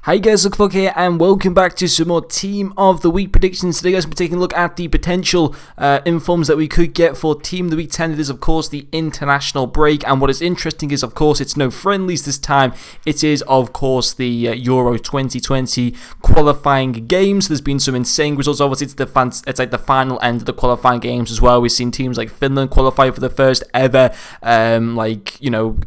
Hi guys, Pukki here and welcome back to some more Team of the Week predictions. Today guys, we're taking a look at the potential informs that we could get for Team of the Week 10. It is of course the international break, and what is interesting is of course it's no friendlies this time. It is of course the Euro 2020 qualifying games. There's been some insane results. Obviously it's like the final end of the qualifying games as well. We've seen teams like Finland qualify for the first ever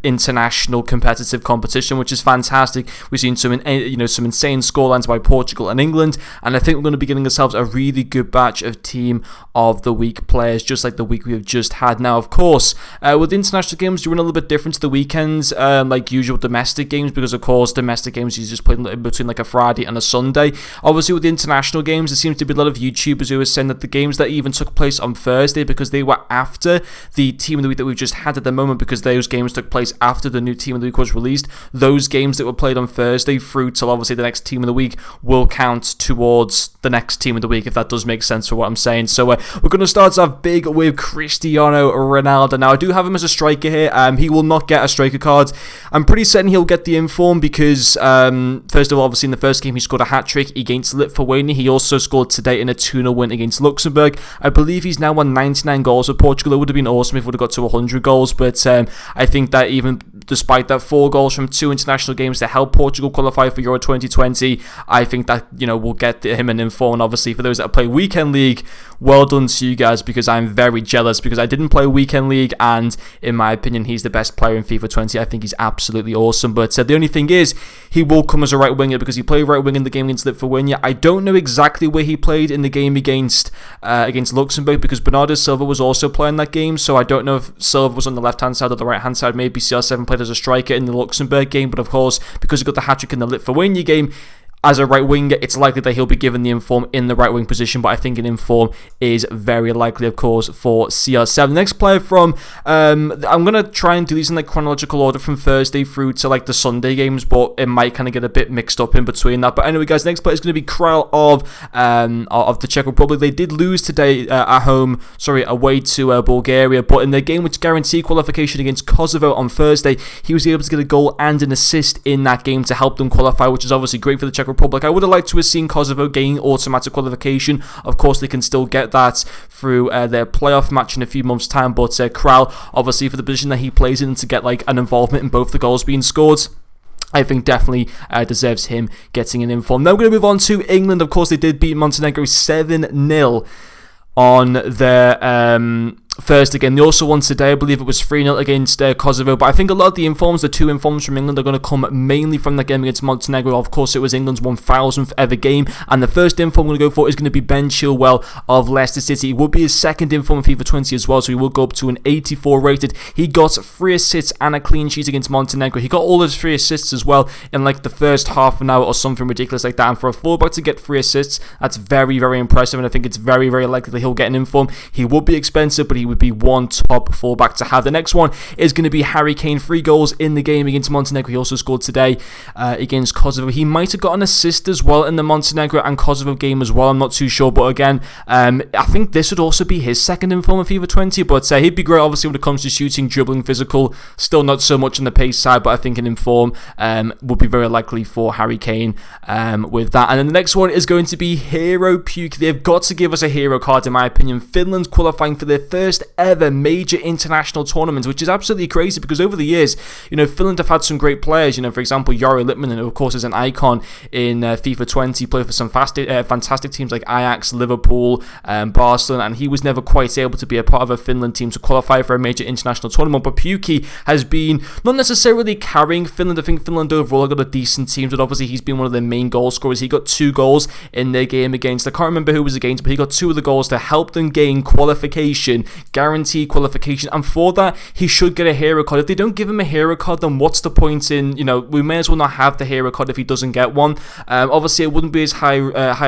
international competitive competition, which is fantastic. We've seen some some insane scorelines by Portugal and England, and I think we're going to be getting ourselves a really good batch of Team of the Week players, just like the week we have just had. Now, of course, with international games, you're a little bit different to the weekends, like usual domestic games, because of course domestic games you just play in between like a Friday and a Sunday. Obviously, with the international games, there seems to be a lot of YouTubers who are saying that the games that even took place on Thursday, because they were after the Team of the Week that we've just had at the moment, because those games took place after the new Team of the Week was released, those games that were played on Thursday through till obviously the next Team of the Week will count towards the next Team of the Week, if that does make sense for what I'm saying. So we're going to start off big with Cristiano Ronaldo. Now, I do have him as a striker here. He will not get a striker card. I'm pretty certain he'll get the inform because, first of all, obviously in the first game he scored a hat-trick against Lithuania. He also scored today in a 2-0 win against Luxembourg. I believe he's now on 99 goals for Portugal. It would have been awesome if we would have got to 100 goals, but I think that even despite that 4 goals from 2 international games to help Portugal qualify for Euro 2020, I think that, we'll get him an inform. And obviously for those that play Weekend League, well done to you guys, because I'm very jealous, because I didn't play Weekend League, and in my opinion he's the best player in FIFA 20. I think he's absolutely awesome, but the only thing is he will come as a right winger, because he played right wing in the game against Lithuania. I don't know exactly where he played in the game against Luxembourg, because Bernardo Silva was also playing that game, so I don't know if Silva was on the left hand side or the right hand side. Maybe CR7 played as a striker in the Luxembourg game, but of course because he got the hat-trick in the Lithuania game as a right winger, it's likely that he'll be given the inform in the right wing position, but I think an inform is very likely, of course, for CR7. Next player from, I'm going to try and do these in like chronological order from Thursday through to like the Sunday games, but it might kind of get a bit mixed up in between that. But anyway, guys, next player is going to be Král of the Czech Republic. They did lose today away to Bulgaria, but in their game which guaranteed qualification against Kosovo on Thursday, he was able to get a goal and an assist in that game to help them qualify, which is obviously great for the Czech Republic. I would have liked to have seen Kosovo gain automatic qualification. Of course, they can still get that through their playoff match in a few months' time, but Král, obviously for the position that he plays in, to get like an involvement in both the goals being scored, I think definitely deserves him getting an inform. Now we're going to move on to England. Of course, they did beat Montenegro 7-0 on their first again. They also won today, I believe it was 3-0 against Kosovo, but I think a lot of the informs, the 2 informs from England, are going to come mainly from the game against Montenegro. Of course, it was England's 1000th ever game, and the first inform I'm going to go for is going to be Ben Chilwell of Leicester City. It will be his second inform in FIFA 20 as well, so he will go up to an 84 rated. He got 3 assists and a clean sheet against Montenegro. He got all his 3 assists as well in like the first half an hour or something ridiculous like that, and for a fullback to get 3 assists, that's very, very impressive, and I think it's very, very likely that he'll get an inform. He would be expensive, but he would be one top fullback to have. The next one is going to be Harry Kane, 3 goals in the game against Montenegro. He also scored today against Kosovo. He might have got an assist as well in the Montenegro and Kosovo game as well. I'm not too sure, but again, I think this would also be his second inform of FIFA 20, but he'd be great obviously when it comes to shooting, dribbling, physical. Still not so much on the pace side, but I think an inform would be very likely for Harry Kane with that. And then the next one is going to be Hero Pukki. They've got to give us a hero card in my opinion. Finland's qualifying for their first ever major international tournament, which is absolutely crazy, because over the years, Finland have had some great players. For example, Jari Litmanen, who of course is an icon in FIFA 20, played for some fantastic teams like Ajax, Liverpool, Barcelona, and he was never quite able to be a part of a Finland team to qualify for a major international tournament. But Pukki has been not necessarily carrying Finland. I think Finland overall got a decent team, but obviously he's been one of their main goal scorers. He got 2 goals in their game against, I can't remember who was against, but he got 2 of the goals to help them gain qualification, guaranteed qualification, and for that he should get a hero card. If they don't give him a hero card, then what's the point in, we may as well not have the hero card if he doesn't get one. Obviously it wouldn't be as high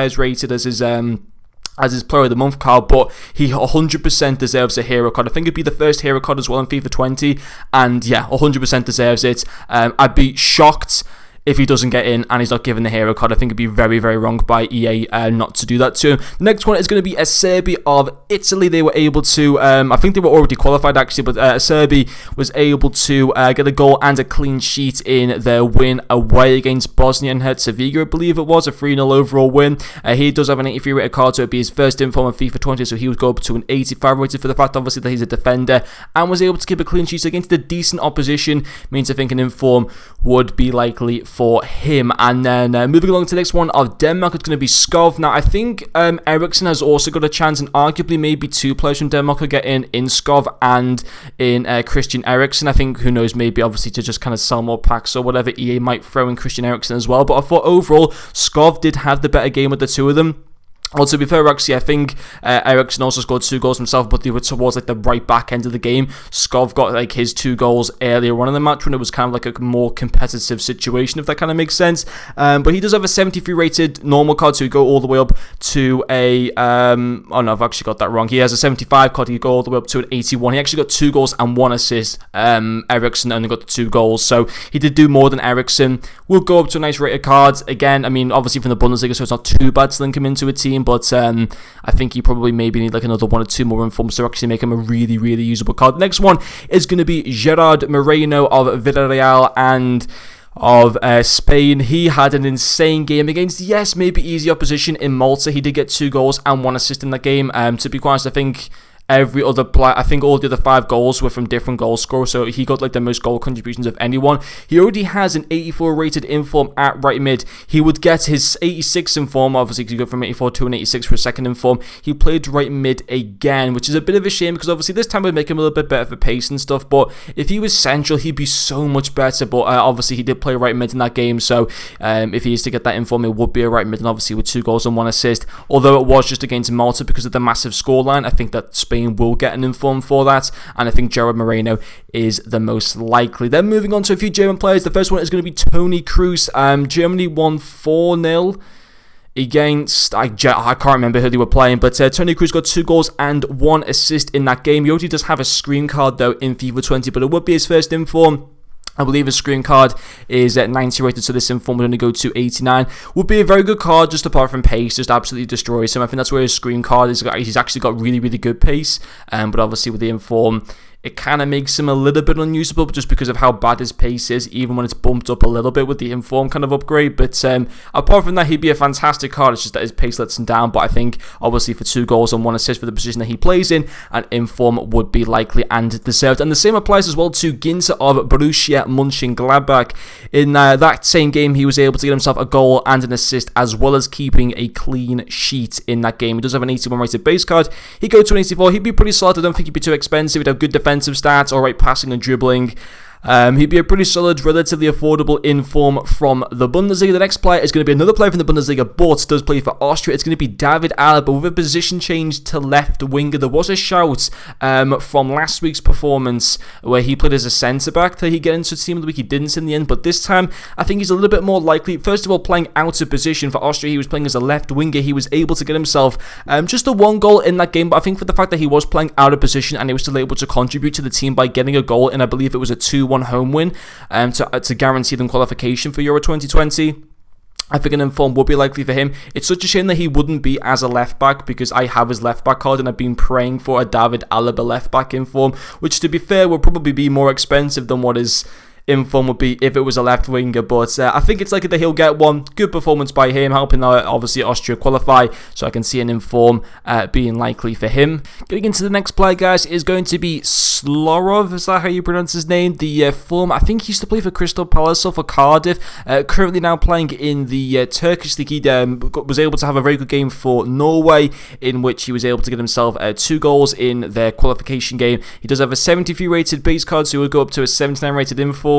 as rated as his Player of the Month card, but he 100% deserves a hero card. I think it'd be the first hero card as well in FIFA 20, and yeah, 100% deserves it. I'd be shocked if he doesn't get in and he's not given the hero card. I think it'd be very, very wrong by EA not to do that to him. The next one is going to be Acerbi of Italy. They were able to, I think they were already qualified actually, but Acerbi was able to get a goal and a clean sheet in their win away against Bosnia and Herzegovina, I believe it was, a 3-0 overall win. He does have an 83 rated card, so it'd be his first inform on FIFA 20, so he would go up to an 85 rated for the fact, obviously, that he's a defender and was able to keep a clean sheet against a decent opposition. Means I think an inform would be likely for him. And then moving along to the next one of Denmark, it's going to be Skov. Now, I think Eriksen has also got a chance, and arguably maybe two players from Denmark could get in Skov and in Christian Eriksen. I think, who knows, maybe obviously to just kind of sell more packs or whatever, EA might throw in Christian Eriksen as well. But I thought overall, Skov did have the better game with the two of them. Also, to be fair, actually, I think Eriksen also scored 2 goals himself, but they were towards like the right back end of the game. Skov got like his 2 goals earlier on in the match when it was kind of like a more competitive situation, if that kind of makes sense. But he does have a 73 rated normal card, so he go all the way up to a oh no, I've actually got that wrong. He has a 75 card, he go all the way up to an 81. He actually got 2 goals and 1 assist. Eriksen only got the 2 goals, so he did do more than Eriksen. We'll go up to a nice rated card. Again, I mean, obviously from the Bundesliga, so it's not too bad to link him into a team, but I think you probably maybe need like another 1 or 2 more informs to actually make him a really, really usable card. Next one is going to be Gerard Moreno of Villarreal and of Spain. He had an insane game against, yes, maybe easy opposition in Malta. He did get 2 goals and 1 assist in that game. To be quite honest, I think every other player, I think all the other 5 goals were from different goal scorers, so he got like the most goal contributions of anyone. He already has an 84 rated inform at right mid. He would get his 86 inform, obviously, because he got from 84 to an 86 for a second inform. He played right mid again, which is a bit of a shame, because obviously this time would make him a little bit better for pace and stuff, but if he was central, he'd be so much better. But obviously he did play right mid in that game, so if he is to get that inform, it would be a right mid, and obviously with 2 goals and 1 assist. Although it was just against Malta because of the massive scoreline, I think that Spain will get an inform for that, and I think Gerard Moreno is the most likely. Then moving on to a few German players. The first one is going to be Toni Kroos. Germany won 4-0 against, I can't remember who they were playing, but Toni Kroos got 2 goals and 1 assist in that game. He already does have a screen card though in FIFA 20, but it would be his first inform. I believe his screen card is at 90 rated, so this inform would only go to 89. Would be a very good card, just apart from pace, just absolutely destroys him. I think that's where his screen card is. He's actually got really, really good pace, but obviously with the inform, it kind of makes him a little bit unusable just because of how bad his pace is, even when it's bumped up a little bit with the inform kind of upgrade. But apart from that, he'd be a fantastic card. It's just that his pace lets him down. But I think, obviously, for 2 goals and 1 assist for the position that he plays in, an inform would be likely and deserved. And the same applies as well to GINTER of Borussia Mönchengladbach. In that same game, he was able to get himself a goal and an assist, as well as keeping a clean sheet in that game. He does have an 81 rated base card. He'd go to an 84. He'd be pretty solid. I don't think he'd be too expensive. He'd have good defensive stats, alright passing and dribbling. He'd be a pretty solid, relatively affordable inform from the Bundesliga. The next player is going to be another player from the Bundesliga, but does play for Austria. It's going to be David Alaba with a position change to left winger. There was a shout from last week's performance where he played as a centre-back that he'd get into Team of the Week. He didn't in the end, but this time I think he's a little bit more likely. First of all, playing out of position for Austria, he was playing as a left winger. He was able to get himself just a 1 goal in that game, but I think for the fact that he was playing out of position and he was still able to contribute to the team by getting a goal, and I believe it was a 2-1 home win to guarantee them qualification for Euro 2020. I think an inform would be likely for him. It's such a shame that he wouldn't be as a left back, because I have his left back card and I've been praying for a David Alaba left back inform, which, to be fair, would probably be more expensive than what his inform would be if it was a left winger. But I think it's likely that he'll get one. Good performance by him, helping obviously Austria qualify, so I can see an inform being likely for him. Getting into the next player, guys, is going to be Slorov. Is that how you pronounce his name? The form, I think he used to play for Crystal Palace or for Cardiff. Currently now playing in the Turkish league. He was able to have a very good game for Norway, in which he was able to get himself 2 goals in their qualification game. He does have a 73 rated base card, so he would go up to a 79 rated inform.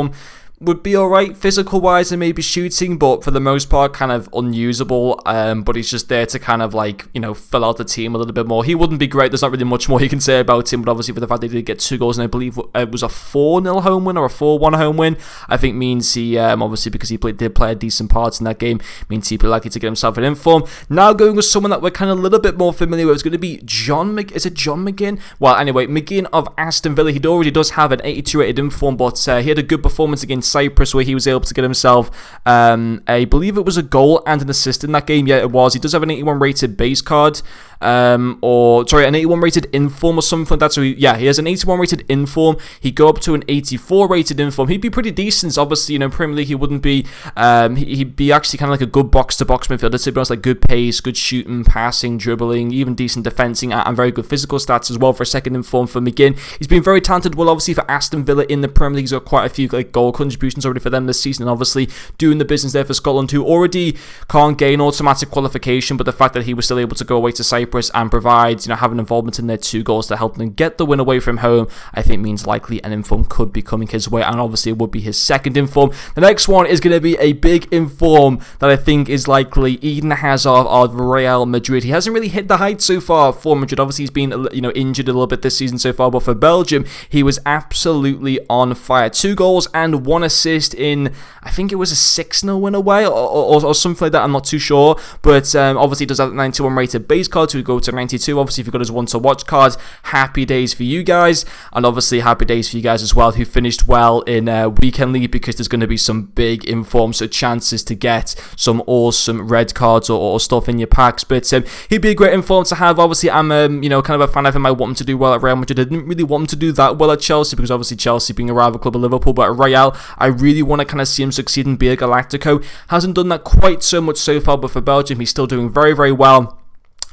Would be alright physical wise and maybe shooting, but for the most part kind of unusable. But he's just there to kind of like, you know, fill out the team a little bit more. He wouldn't be great. There's not really much more you can say about him, but obviously for the fact that he did get 2 goals, and I believe it was a 4-0 home win or a 4-1 home win, I think means he obviously, because he did play a decent part in that game, means he'd be likely to get himself an inform. Now going with someone that we're kind of a little bit more familiar with, it's going to be John McGinn? Well, anyway, McGinn of Aston Villa. He already does have an 82 rated inform, but he had a good performance against Cyprus, where he was able to get himself, I believe it was a goal and an assist in that game. Yeah, it was. He does have an 81 rated base card. An 81 rated inform or something like that. So he has an 81 rated inform. He'd go up to an 84 rated inform. He'd be pretty decent. Obviously, Premier League, he wouldn't be. He'd be actually kind of like a good box to box midfielder. To be honest, like good pace, good shooting, passing, dribbling, even decent defending, and very good physical stats as well for a second inform for McGinn. He's been very talented. Well, obviously for Aston Villa in the Premier League, he's got quite a few like goal contributions already for them this season. And obviously doing the business there for Scotland, who already can't gain automatic qualification, but the fact that he was still able to go away to Cyprus and provide, have an involvement in their 2 goals to help them get the win away from home, I think means likely an inform could be coming his way, and obviously it would be his second inform. The next one is going to be a big inform that I think is likely Eden Hazard of Real Madrid. He hasn't really hit the heights so far for Madrid. Obviously he's been injured a little bit this season so far, but for Belgium he was absolutely on fire. 2 goals and 1 assist in, I think it was a 6-0 win away or something like that. I'm not too sure, but obviously he does have a 91 rated base card, so we go to 92. Obviously if you've got his one to watch cards, happy days for you guys, and obviously happy days for you guys as well who finished well in weekend league, because there's going to be some big informs, so chances to get some awesome red cards or stuff in your packs. But he'd be a great inform to have. Obviously I'm kind of a fan of him. I want him to do well at Real Madrid. I didn't really want him to do that well at Chelsea, because obviously Chelsea being a rival club of Liverpool, but at Real I really want to kind of see him succeed and be a Galactico. Hasn't done that quite so much so far, but for Belgium he's still doing very, very well,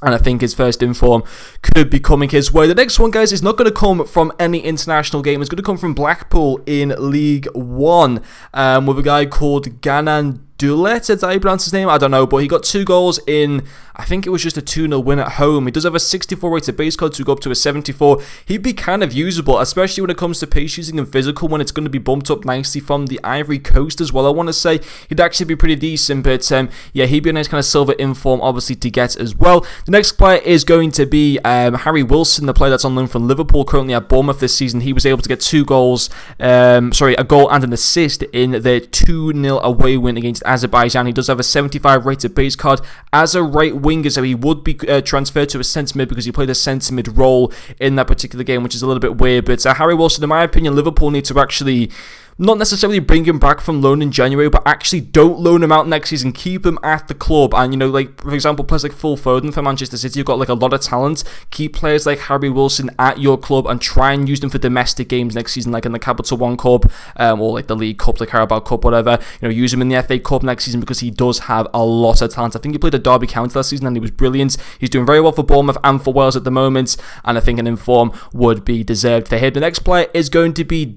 and I think his first inform could be coming his way. The next one, guys, is not going to come from any international game. It's going to come from Blackpool in League One, with a guy called Ganan Dulet, is that how you pronounce his name? I don't know, but he got 2 goals in, I think it was just a 2-0 win at home. He does have a 64 rated base card to go up to a 74. He'd be kind of usable, especially when it comes to pace using and physical, when it's going to be bumped up nicely from the Ivory Coast as well. I want to say he'd actually be pretty decent, but he'd be a nice kind of silver inform, obviously, to get as well. The next player is going to be Harry Wilson, the player that's on loan from Liverpool, currently at Bournemouth this season. He was able to get 2 goals, a goal and an assist in their 2-0 away win against Azerbaijan. He does have a 75 rated base card as a right winger, so he would be transferred to a centre mid because he played a centre mid role in that particular game, which is a little bit weird. But Harry Wilson, in my opinion, Liverpool need to actually not necessarily bring him back from loan in January, but actually don't loan him out next season. Keep him at the club. And, for example, players like Phil Foden for Manchester City, you've got a lot of talent. Keep players like Harry Wilson at your club and try and use them for domestic games next season, like in the Capital One Cup, or like the League Cup, the Carabao Cup, whatever. Use him in the FA Cup next season, because he does have a lot of talent. I think he played at Derby County last season and he was brilliant. He's doing very well for Bournemouth and for Wales at the moment, and I think an inform would be deserved for him. The next player is going to be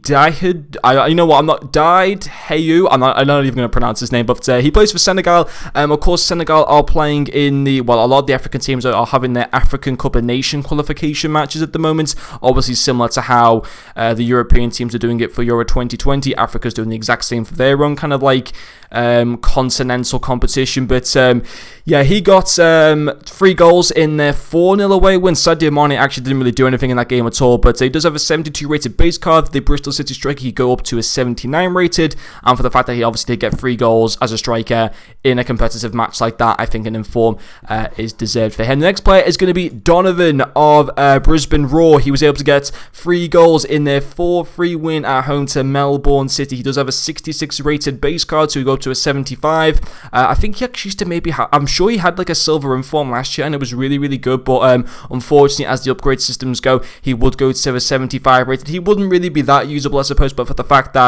Heyu. I'm not even going to pronounce his name, but he plays for Senegal. Of course, Senegal are playing in a lot of the African teams are having their African Cup of Nation qualification matches at the moment. Obviously, similar to how the European teams are doing it for Euro 2020. Africa's doing the exact same for their own kind of continental competition. But he got 3 goals in their 4-0 away win. Sadio Mane actually didn't really do anything in that game at all, but he does have a 72 rated base card. The Bristol City striker, he go up to a 79 rated, and for the fact that he obviously did get 3 goals as a striker in a competitive match like that, I think an inform is deserved for him. The next player is going to be Donovan of Brisbane Roar. He was able to get 3 goals in their 4-3 win at home to Melbourne City. He does have a 66 rated base card, so he go up to a 75. I think he actually used to maybe I'm sure he had a silver inform last year and it was really, really good, but unfortunately, as the upgrade systems go, he would go to a 75 rated. He wouldn't really be that usable, I suppose, but for the fact that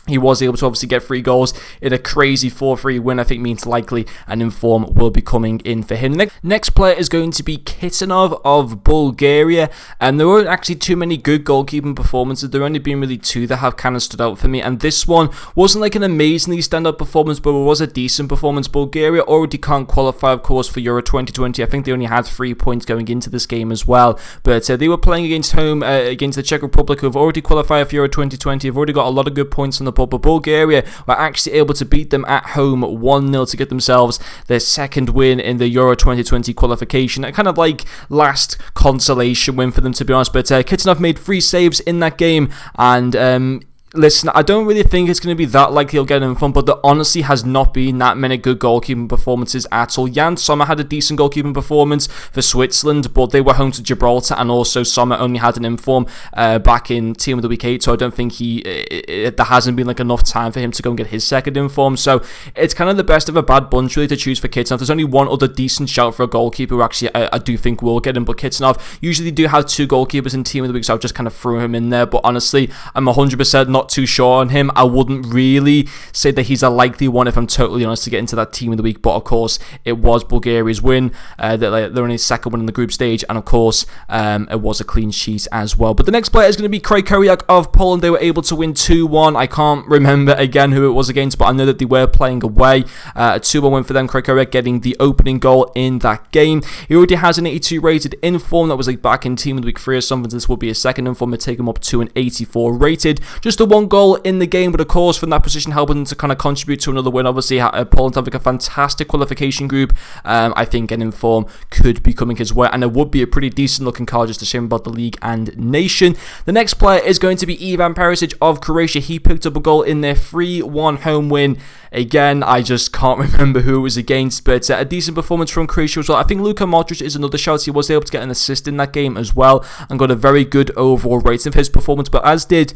he was able to obviously get 3 goals in a crazy 4-3 win, I think means likely an inform will be coming in for him. Next player is going to be Kitanov of Bulgaria, and there weren't actually too many good goalkeeping performances. There only been really 2 that have kind of stood out for me, and this one wasn't an amazingly standout performance, but it was a decent performance. Bulgaria already can't qualify, of course, for Euro 2020. I think they only had 3 points going into this game as well, but they were playing against the Czech Republic, who have already qualified for Euro 2020. Have already got a lot of good points on the board, but Bulgaria were actually able to beat them at home 1-0 to get themselves their 2nd win in the Euro 2020 qualification. A kind of last consolation win for them, to be honest, but Kitanov made 3 saves in that game, and listen, I don't really think it's going to be that likely he'll get in front, but there honestly has not been that many good goalkeeping performances at all. Jan Sommer had a decent goalkeeping performance for Switzerland, but they were home to Gibraltar, and also Sommer only had an inform back in Team of the Week 8, so I don't think there hasn't been like enough time for him to go and get his second inform. So it's kind of the best of a bad bunch really to choose for Kitsenov. There's only one other decent shout for a goalkeeper who actually I do think will get him, but Kitsenov usually do have two goalkeepers in Team of the Week, so I've just kind of threw him in there. But honestly, I'm 100% not too sure on him. I wouldn't really say that he's a likely one, if I'm totally honest, to get into that Team of the Week. But of course, it was Bulgaria's win. They're only second one in the group stage, and of course, it was a clean sheet as well. But the next player is going to be Krychowiak of Poland. They were able to win 2-1. I can't remember again who it was against, but I know that they were playing away. A 2-1 win for them. Krychowiak getting the opening goal in that game. He already has an 82 rated inform. That was like back in Team of the Week 3 or something. This will be a second inform to take him up to an 84 rated. Just a one goal in the game, but of course from that position helping them to kind of contribute to another win. Obviously Poland have like a fantastic qualification group. I think an inform could be coming his way, and it would be a pretty decent looking card, just to shame about the league and nation. The next player is going to be Ivan Perisic of Croatia. He picked up a goal in their 3-1 home win. Again, I just can't remember who it was against, but a decent performance from Croatia as well. I think Luka Modric is another shout. He was able to get an assist in that game as well and got a very good overall rating of his performance, but as did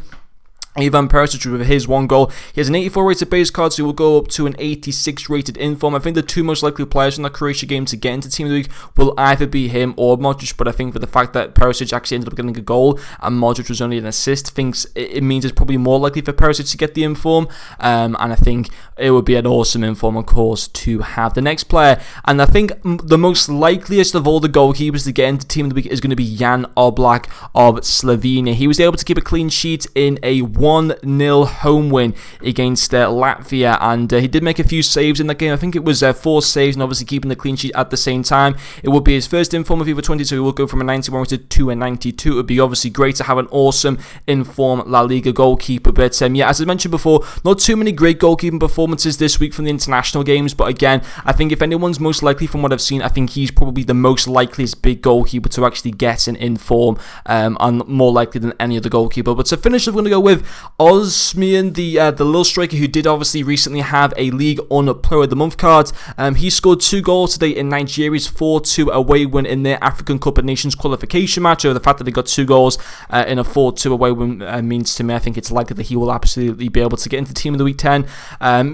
Ivan Perisic with his one goal. He has an 84 rated base card, so he will go up to an 86 rated inform. I think the two most likely players from that Croatia game to get into Team of the Week will either be him or Modric, but I think for the fact that Perisic actually ended up getting a goal and Modric was only an assist, thinks it means it's probably more likely for Perisic to get the inform, and I think it would be an awesome inform, of course, to have. The next player, and I think the most likeliest of all the goalkeepers to get into Team of the Week, is going to be Jan Oblak of Slovenia. He was able to keep a clean sheet in a 1-0 home win against Latvia, and he did make a few saves in that game. I think it was 4 saves, and obviously keeping the clean sheet at the same time. It would be his first inform of FIFA 20, so he will go from a 91 to a 92. It would be obviously great to have an awesome inform La Liga goalkeeper, but yeah, as I mentioned before, not too many great goalkeeping performances this week from the international games, but again, I think if anyone's most likely from what I've seen, I think he's probably the most likeliest big goalkeeper to actually get an inform, and more likely than any other goalkeeper. But to finish, we're going to go with Osmian, the little striker who did obviously recently have a League On Player of the Month card. He scored 2 goals today in Nigeria's 4-2 away win in their African Cup of Nations qualification match. So the fact that he got 2 goals in a 4-2 away win means to me, I think it's likely that he will absolutely be able to get into Team of the Week 10.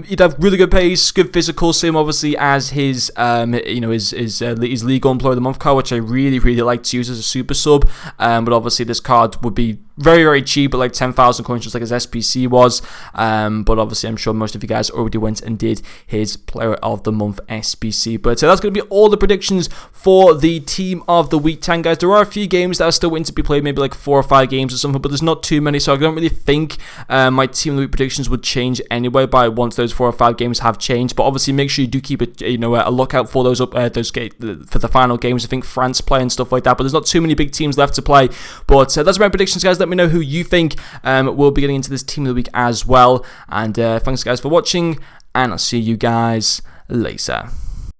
He'd have really good pace, good physical, same obviously as his his League On Player of the Month card, which I really like to use as a super sub. But obviously this card would be very cheap, at like 10,000 coins, just like his SPC was. But obviously, I'm sure most of you guys already went and did his Player of the Month SPC. But that's going to be all the predictions for the Team of the Week 10, guys. There are a few games that are still waiting to be played, maybe like 4 or 5 games or something, but there's not too many, so I don't really think my Team of the Week predictions would change anyway by once those 4 or 5 games have changed. But obviously, make sure you do keep a lookout for those for the final games. I think France play and stuff like that, but there's not too many big teams left to play. But that's my predictions, guys. Let me know who you think will be getting into this Team of the Week as well. And thanks, guys, for watching, and I'll see you guys later.